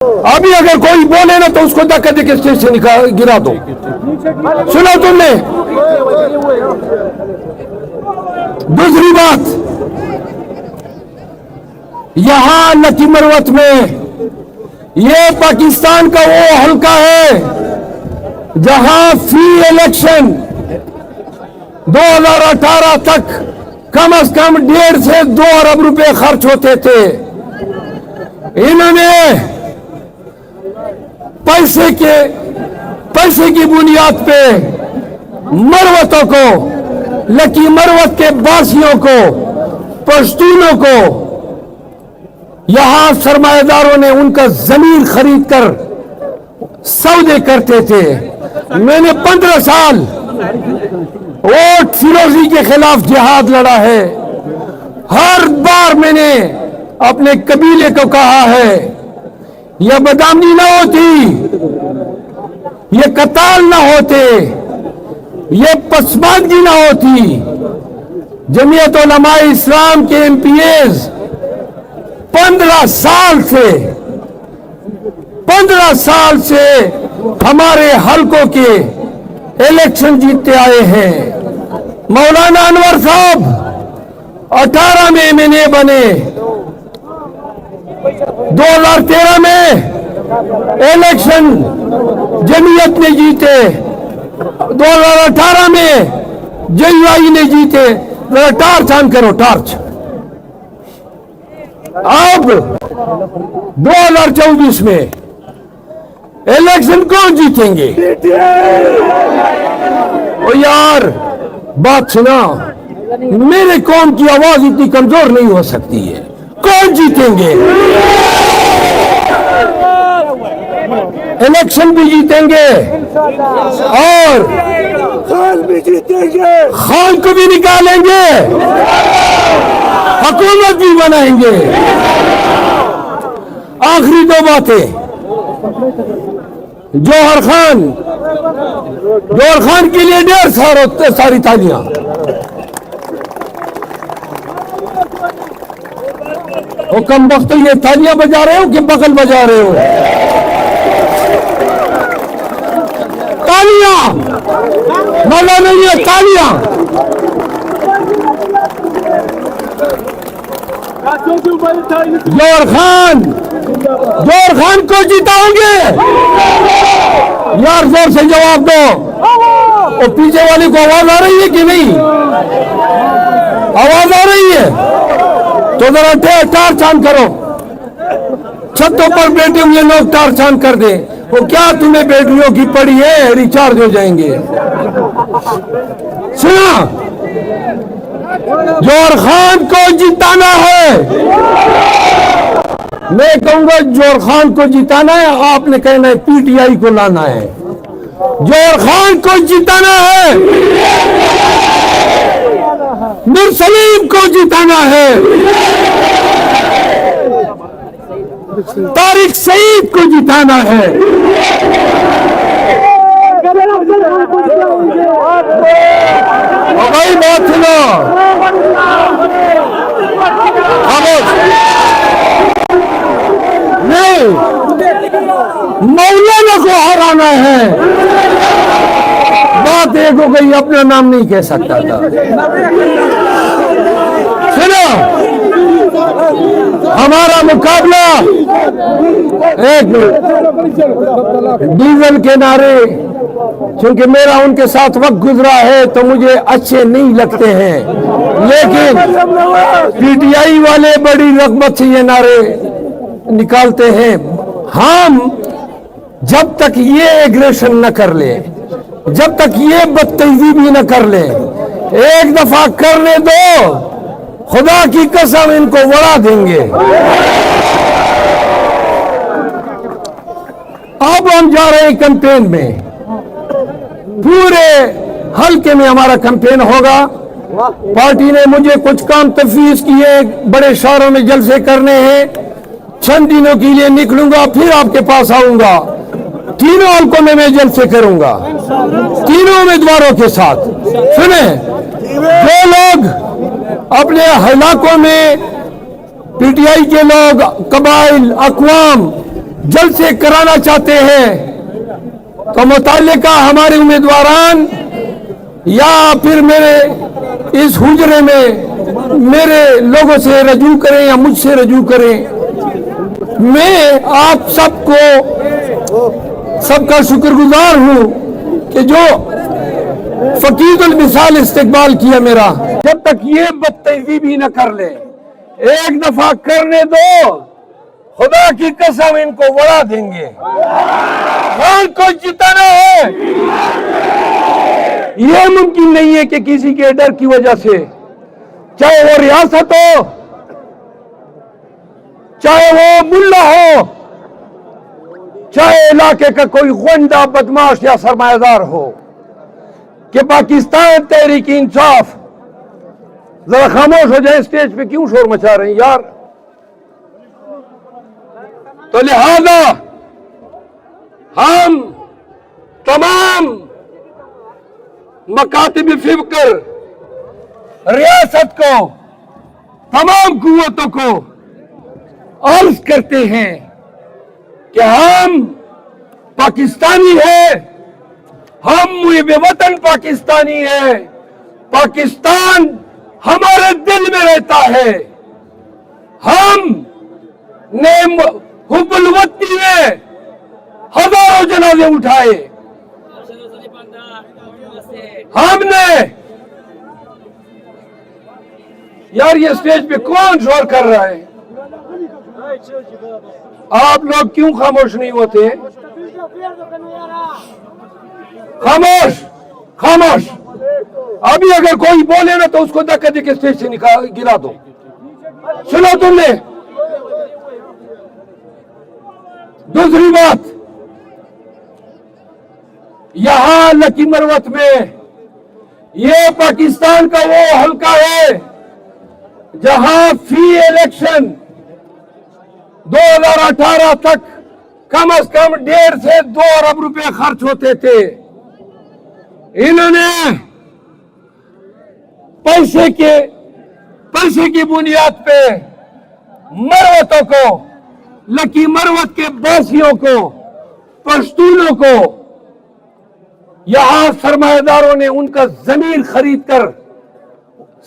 अभी अगर कोई बोले ना तो उसको धक्का देके स्टेज से निकाल गिरा दो। सुना तुमने? दूसरी बात, यहां लकी मरवत में ये पाकिस्तान का वो हल्का है जहां फ्री इलेक्शन 2018 तक कम से कम 1.5 से 2 अरब रुपए खर्च होते थे। इन्होंने पैसे की बुनियाद पे मरवतों को, लकी मरवत के बासियों को, पश्तूनों को, यहां सरमाएदारों ने उनका जमीन खरीद कर सौदे करते थे। मैंने 15 साल वोट फिरोजी के खिलाफ जिहाद लड़ा है। हर बार मैंने अपने कबीले को कहा है, यह बदनामी ना होती, ये कताल ना होते, ये पसमानदगी ना होती। जमीयत उलमाए इस्लाम के एमपीएस 15 साल से हमारे हलकों के इलेक्शन जीतते आए हैं। मौलाना अनवर साहब 18 में एमएनए बने, 2013 में इलेक्शन जमीयत ने जीते, 2018 में जेयूआई ने जीते। जरा टार्च ऑन करो, टार्च। अब 2024 में इलेक्शन कौन जीतेंगे? ओ यार, बात सुना, मेरे कौम की आवाज इतनी कमजोर नहीं हो सकती है। कौन जीतेंगे? इलेक्शन भी जीतेंगे और खान भी जीतेंगे, खान को भी निकालेंगे, हुकूमत भी बनाएंगे। आखिरी 2 बातें। जौहर खान के लिए 1.5 सारी तालियां। वो कम वक्त ये तालियां बजा रहे हो कि बगल बजा रहे हो? तालियां मौला नहीं है, तालियां। जौहर खान को जिताओगे? यार जोर से जवाब दो। और पीछे वाले को आवाज आ रही है कि नहीं? आवाज आ रही है तो जरा टार्च ऑन करो। छतों पर बैठे हुए लोग टार्च ऑन कर दे। वो क्या तुम्हें बैटरियों की पड़ी है, रिचार्ज हो जाएंगे। सुना, जौहर खान को जिताना है। मैं कहूंगा जौहर खान को जिताना है, आपने कहना है पीटीआई को लाना है। जौहर खान को जिताना है, नूर सलीम को जिताना है, तारिक सईद को जिताना है। भाई बात सुनो, नहीं, मौलाना को हराना है। बात एक हो गई, अपना नाम नहीं कह सकता था। सुनो, हमारा मुकाबला एक डीजल के नारे, क्योंकि मेरा उनके साथ वक्त गुजरा है तो मुझे अच्छे नहीं लगते हैं, लेकिन पीटीआई वाले बड़ी रगबत से ये नारे निकालते हैं। हम जब तक ये एग्रेशन न कर ले, जब तक ये बदतमीजी भी न कर ले, एक दफा करने दो, खुदा की कसम इनको बढ़ा देंगे। अब हम जा रहे हैं कैंपेन में, पूरे हल्के में हमारा कैंपेन होगा। पार्टी ने मुझे कुछ काम तफवीज किए, बड़े शहरों में जलसे करने हैं। चंद दिनों के लिए निकलूंगा, फिर आपके पास आऊंगा। तीनों हल्कों में मैं जलसे करूंगा, तीनों उम्मीदवारों के साथ। सुने, जो लोग अपने इलाकों में पीटीआई के लोग, कबाइल, अकवाम जलसे कराना चाहते हैं तो मुताल्लिका हमारे उम्मीदवारान या फिर मेरे इस हुजरे में मेरे लोगों से रजू करें या मुझसे रजू करें। मैं आप सबका शुक्रगुजार हूं कि जो फकीरुल मिसाल इस्तेकबाल किया मेरा। जब तक ये बदतमीजी न कर ले, एक दफा करने दो, खुदा की कसम इनको बढ़ा देंगे। खान को जिताना है, यह मुमकिन नहीं है कि किसी के डर की वजह से, चाहे वो रियासत हो, चाहे वो मुल्ला हो, चाहे इलाके का कोई गुंडा बदमाश या सरमायादार हो, कि पाकिस्तान तहरीक इंसाफ जरा खामोश हो जाए। स्टेज पे क्यों शोर मचा रहे हैं यार? तो लिहाजा हम तमाम मकातिब फिक्र रियासत को, तमाम कुव्वतों को अर्ज करते हैं कि हम पाकिस्तानी हैं, हम मुहिब वतन पाकिस्तानी है। पाकिस्तान हमारे दिल में रहता है। हम ने हुब्बुल वतनी में हजारों जनाजे उठाए। हमने यार ये स्टेज पे कौन शोर कर रहा है? आप लोग क्यों खामोश नहीं होते? खामोश खामोश। अभी अगर कोई बोले ना तो उसको धक्का देके स्टेज से निकाल गिरा दो। सुनो तुमने। दूसरी बात, यहां लकी मरवत में ये पाकिस्तान का वो हल्का है जहां फी इलेक्शन 2018 तक कम से कम 1.5 से 2 अरब रुपए खर्च होते थे। इन्होंने पैसे की बुनियाद पे मरवतों को, लकी मरवत के बासियों को, पश्तूनों को, यहां सरमायादारों ने उनका जमीन खरीद कर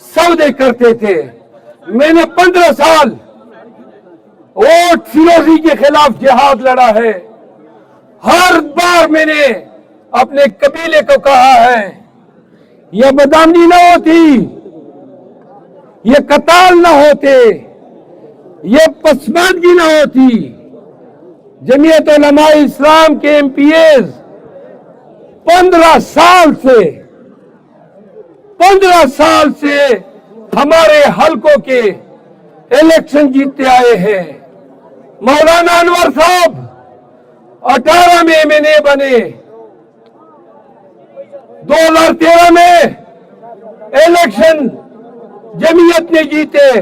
सौदे करते थे। मैंने 15 साल वोट फिरोजी के खिलाफ जिहाद लड़ा है। हर बार मैंने अपने कबीले को कहा है, यह बदनामी न होती, ये कताल न होते, ये पसमानदगी न होती। जमीयत उलमा इस्लाम के एमपीएस 15 साल से हमारे हलकों के इलेक्शन जीतते आए हैं। मौलाना अनवर साहब 18 में एमएनए बने, 2013 में इलेक्शन जमीयत ने जीते,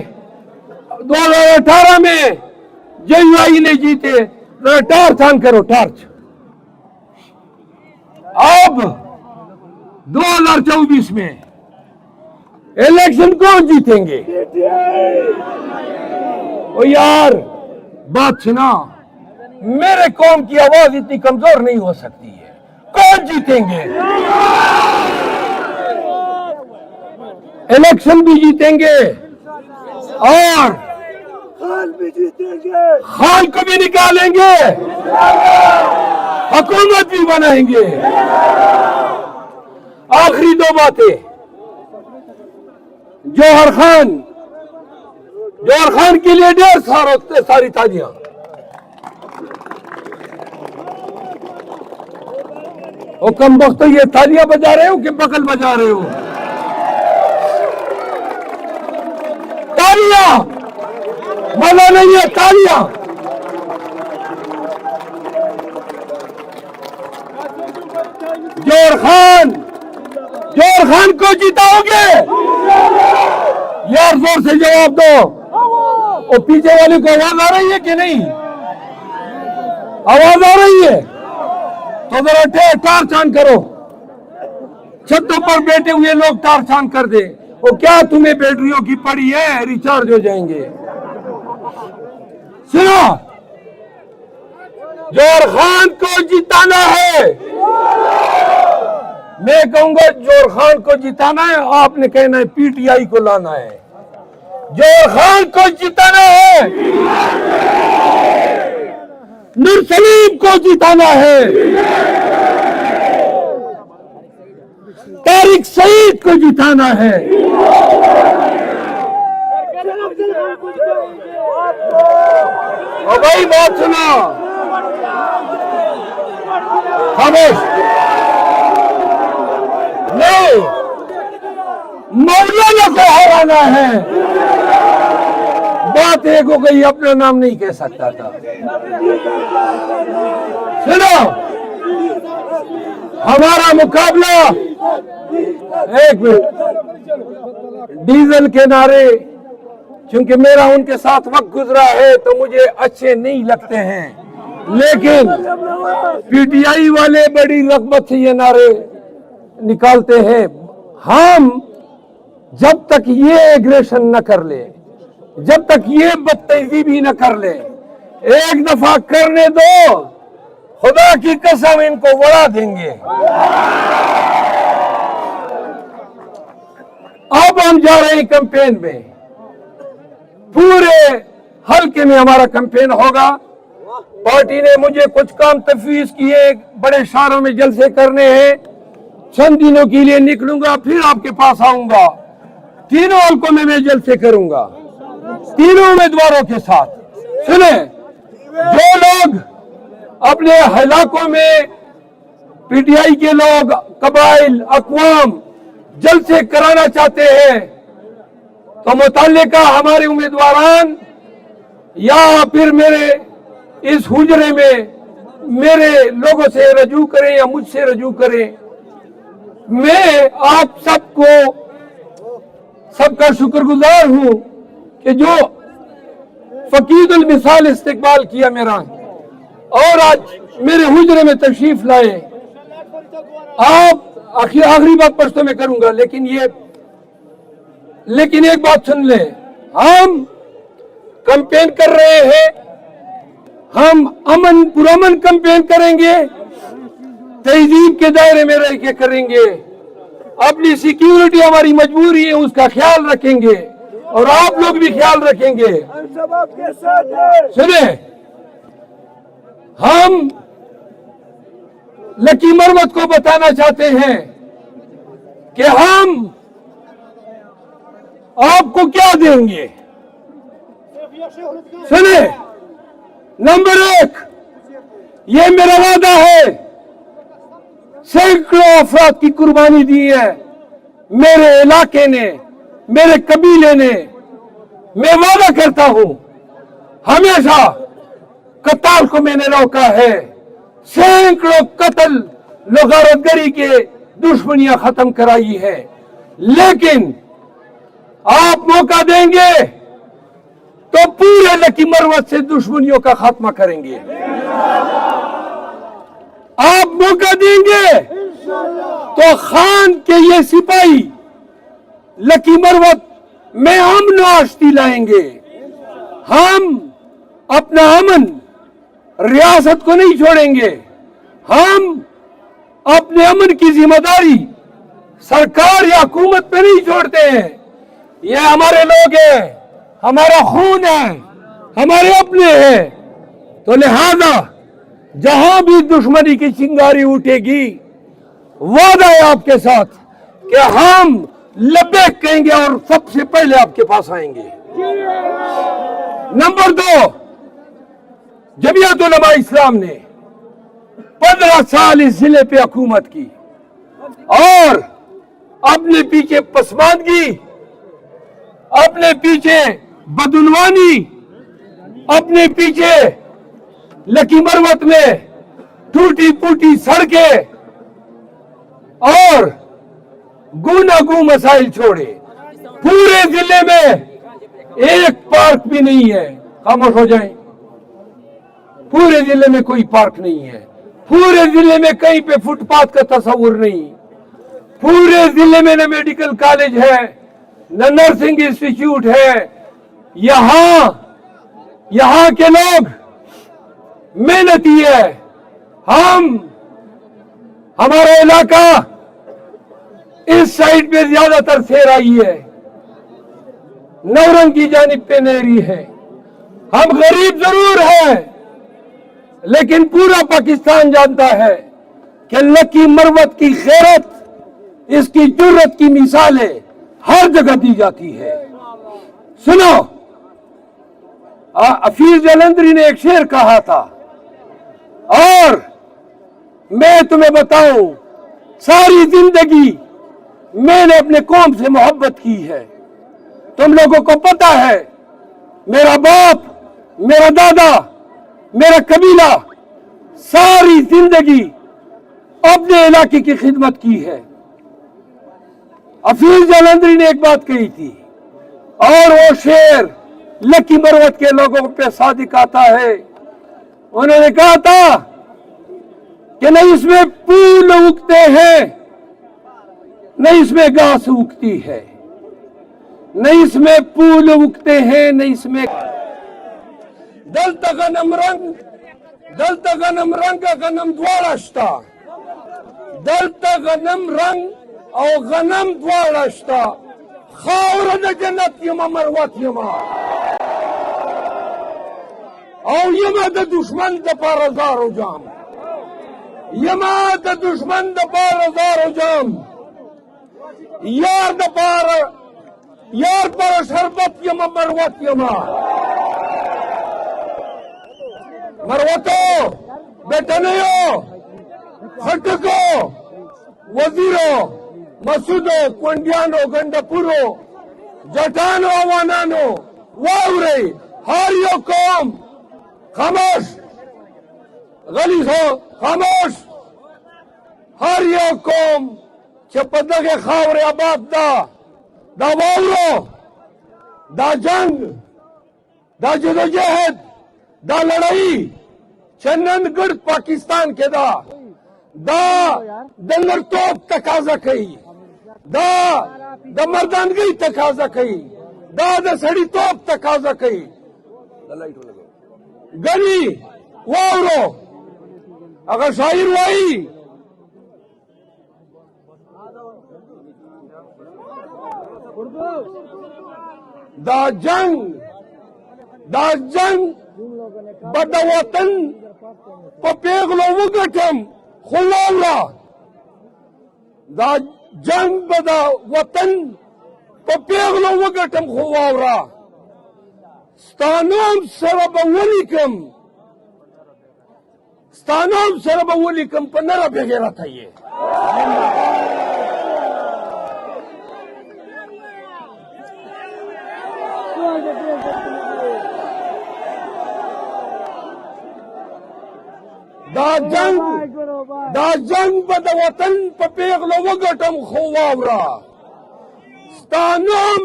2018 में जेयूआई ने जीते। टार्च ऑन करो, टार्च। अब 2024 में इलेक्शन कौन जीतेंगे? ओ यार बात सुना, मेरे कौम की आवाज इतनी कमजोर नहीं हो सकती है। कौन जीतेंगे? इलेक्शन भी जीतेंगे और खान भी जीतेंगे, खान को भी निकालेंगे, हुकूमत भी बनाएंगे। आखिरी 2 बातें। जौहर खान के लिए 1.5 सारी तालियां। वो कम वक्त ये तालियां बजा रहे हो कि बकल बजा रहे हो? तालियां, मजा नहीं है, तालियां। जौहर खान को जिताओगे? यार जोर से जवाब दो। वो पीछे वाले को आवाज आ रही है कि नहीं? आवाज आ रही है तो जरा टार्च ऑन करो। छतों पर बैठे हुए लोग टार्च ऑन कर दे। वो क्या तुम्हें बैटरियों की पड़ी है? रिचार्ज हो जाएंगे। सुनो, जोहर खान को जिताना है। मैं कहूंगा जोहर खान को जिताना है, आपने कहना है पीटीआई को लाना है। जोहर खान को जिताना है, नूर सलीम को जिताना है, तारिक सईद को जिताना है। और भाई बात सुना, खामोश नहीं, मौलाना को हराना है। बात एक हो गई, अपना नाम नहीं कह सकता था। सुनो, हमारा मुकाबला, एक मिनट, डीजल के नारे, क्योंकि मेरा उनके साथ वक्त गुजरा है तो मुझे अच्छे नहीं लगते हैं, लेकिन पीटीआई वाले बड़ी रग़बत से ये नारे निकालते हैं। हम जब तक ये एग्रेशन न कर ले, जब तक ये बदतमीजी भी न कर ले, एक दफा करने दो, खुदा की कसम इनको बढ़ा देंगे। अब हम जा रहे हैं कैंपेन में, पूरे हल्के में हमारा कैंपेन होगा। पार्टी ने मुझे कुछ काम तफवीज किए, बड़े शहरों में जलसे करने हैं। चंद दिनों के लिए निकलूंगा, फिर आपके पास आऊंगा। तीनों हल्कों में मैं जलसे करूंगा, तीनों उम्मीदवारों के साथ। सुने, जो लोग अपने इलाकों में पीटीआई के लोग, कबाइल, अक़वाम जलसे कराना चाहते हैं, तो मुतल्लिका हमारे उम्मीदवारान या फिर मेरे इस हुजरे में मेरे लोगों से रजू करें या मुझसे रजू करें। मैं आप सबका शुक्रगुजार हूं कि जो फकीदुल मिसाल इस्तिकबाल किया मेरा, और आज मेरे हुजरे में तशरीफ लाए। आप आखिरी बात पश्तो में करूंगा, लेकिन एक बात सुन ले, हम कैंपेन कर रहे हैं, हम पुरअमन कैंपेन करेंगे, तहजीब के दायरे में रह के करेंगे, अपनी सिक्योरिटी हमारी मजबूरी है उसका ख्याल रखेंगे, और आप लोग भी ख्याल रखेंगे। सुने, हम लकी मरवत को बताना चाहते हैं कि हम आपको क्या देंगे। सुने, नंबर 1, ये मेरा वादा है, सैकड़ों अफराद की कुर्बानी दी है मेरे इलाके ने, मेरे कबीले ने। मैं वादा करता हूं, हमेशा कत्ल को मैंने रोका है, सैकड़ों कत्ल, लोगारतगरी के दुश्मनियां खत्म कराई है, लेकिन आप मौका देंगे तो पूरे लकी मरवत से दुश्मनियों का खात्मा करेंगे। आप मौका देंगे तो खान के ये सिपाही लकी मरवत में अमन आश्ती लाएंगे। हम अपना अमन रियासत को नहीं छोड़ेंगे, हम अपने अमन की जिम्मेदारी सरकार या हुकूमत पे नहीं छोड़ते हैं। ये हमारे लोग हैं, हमारा खून है, हमारे अपने हैं, तो लिहाजा जहां भी दुश्मनी की चिंगारी उठेगी, वादा है आपके साथ कि हम लब्बैक कहेंगे और सबसे पहले आपके पास आएंगे। नंबर 2, जमीयत उलमा इस्लाम ने 15 साल इस जिले पे हुकूमत की और अपने पीछे पसमानदगी, अपने पीछे बदउनवानी, अपने पीछे लकी मरवत में टूटी फूटी सड़कें और गुनागू मसाइल छोड़े। पूरे जिले में एक पार्क भी नहीं है, खामोश हो जाएं। पूरे जिले में कोई पार्क नहीं है, पूरे जिले में कहीं पे फुटपाथ का तस्वुर नहीं, पूरे जिले में न मेडिकल कॉलेज है, न नर्सिंग इंस्टीट्यूट है। यहाँ के लोग मेहनती है। हमारा इलाका इस साइड पे ज्यादातर सेराई है, नौरंग की जानिब पे नहरी है। हम गरीब जरूर हैं, लेकिन पूरा पाकिस्तान जानता है कि लकी मरवत की खैरत, इसकी जुर्रत की मिसालें हर जगह दी जाती है। सुनो, हफीज जलंधरी ने एक शेर कहा था, और मैं तुम्हें बताऊं, सारी जिंदगी मैंने अपने कौम से मोहब्बत की है। तुम लोगों को पता है, मेरा बाप, मेरा दादा, मेरा कबीला सारी जिंदगी अपने इलाके की खिदमत की है। हफीज जलंधरी ने एक बात कही थी, और वो शेर लकी मरवत के लोगों पे सादिक आता है। उन्होंने कहा था कि नहीं इसमें फूल उगते हैं, नहीं इसमें घास उगती है, नहीं इसमें फूल उगते हैं, नहीं इसमें दलता गनम रंग गनम द्वारश्ता, दलता गनम रंग और गनम द्वारश्ता, खावर जन्नत यमा मरवत यमा, और यमा द दुश्मन द पार हजारों जाम, यमा द दुश्मन द पार हजारों जाम, यार पर शरबत यमा मरवत यमा। मरवतो बेटनियो खटको वजीरो मसूदो कोंडियानो गंडपुरो जटानो अवानानो वावरे हारियो कौम खामोश, गलीस हो खामोश, हारियो कौम चपदगे खावरे आबाद दा वावरो दा जंग दा जदोजहद दा लड़ाई चन्ननगढ़ पाकिस्तान के दा दंगर तोप तकाजा कई, दा मर्दानगी तकाजा कई, दा सड़ी तोप तकाजा कई, गली वावरो अगर शायर वाई दा जंग बद वतन पेगलो वगटम खुलावरा, दा जंग बद वतन पेगलो वगटम खुलावरा, स्थानम सरब वलिकम पन्नरा बेगेरा था ये। दा जंग बद वतन पेगलो वगटम खुलावरा, स्थानम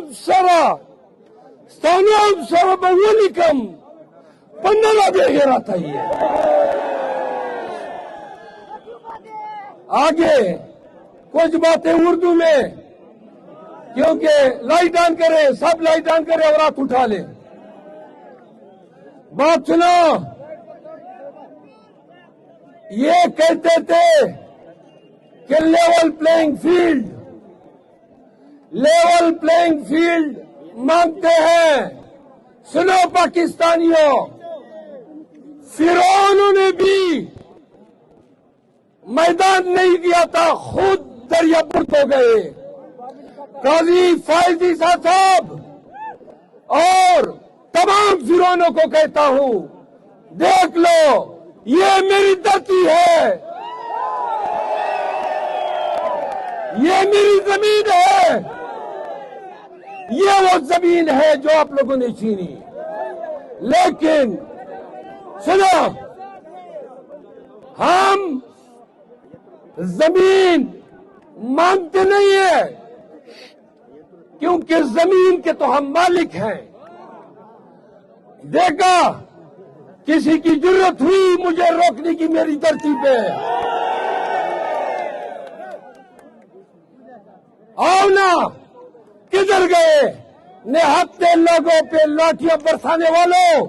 सरब वलिकम पन्नरा बेगेरा था ये। आगे कुछ बातें उर्दू में, क्योंकि लाइट ऑन करे, सब लाइट ऑन करे और हाथ उठा ले। बात सुनो, ये कहते थे कि लेवल प्लेइंग फील्ड मांगते हैं। सुनो पाकिस्तानियों, फिरौनों ने भी मैदान नहीं दिया था, खुद दरियापुर हो गए। काजी फाइज ईसा साहब और तमाम फिरौनों को कहता हूं, देख लो ये मेरी धरती है, ये मेरी जमीन है, ये वो जमीन है जो आप लोगों ने छीनी। लेकिन सुनो, हम जमीन मांगते नहीं है, क्योंकि जमीन के तो हम मालिक हैं। देखा किसी की जरूरत हुई मुझे रोकने की मेरी धरती पे, आओ ना, किधर गए निहत्थे लोगों पे लाठियां बरसाने वालों?